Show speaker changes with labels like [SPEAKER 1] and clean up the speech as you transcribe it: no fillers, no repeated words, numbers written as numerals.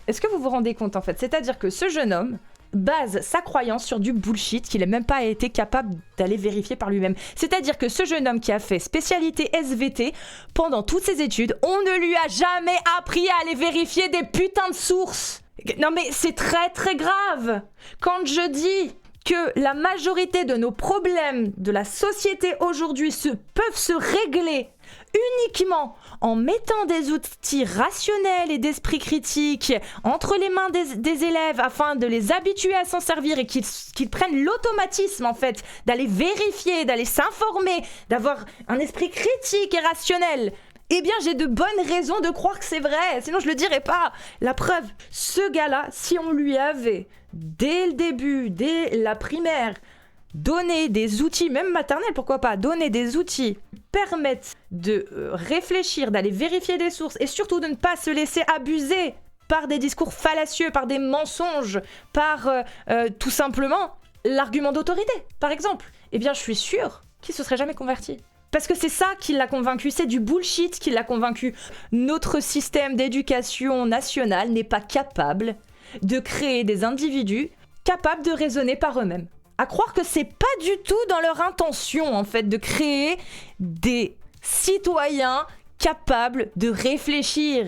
[SPEAKER 1] Est-ce que vous vous rendez compte en fait? C'est-à-dire que ce jeune homme base sa croyance sur du bullshit qu'il n'a même pas été capable d'aller vérifier par lui-même. C'est-à-dire que ce jeune homme qui a fait spécialité SVT, pendant toutes ses études, on ne lui a jamais appris à aller vérifier des putains de sources. Non mais c'est très très grave. Quand je dis que la majorité de nos problèmes de la société aujourd'hui peuvent se régler uniquement en mettant des outils rationnels et d'esprit critique entre les mains des élèves afin de les habituer à s'en servir et qu'ils prennent l'automatisme en fait d'aller vérifier, d'aller s'informer, d'avoir un esprit critique et rationnel. Eh bien, j'ai de bonnes raisons de croire que c'est vrai, sinon je le dirais pas. La preuve, ce gars-là, si on lui avait, dès le début, dès la primaire, donné des outils, même maternels, pourquoi pas, donner des outils qui permettent de réfléchir, d'aller vérifier des sources et surtout de ne pas se laisser abuser par des discours fallacieux, par des mensonges, par tout simplement l'argument d'autorité, par exemple, eh bien, je suis sûre qu'il se serait jamais converti. Parce que c'est ça qui l'a convaincu, c'est du bullshit qui l'a convaincu. Notre système d'éducation nationale n'est pas capable de créer des individus capables de raisonner par eux-mêmes. À croire que c'est pas du tout dans leur intention, en fait, de créer des citoyens capables de réfléchir.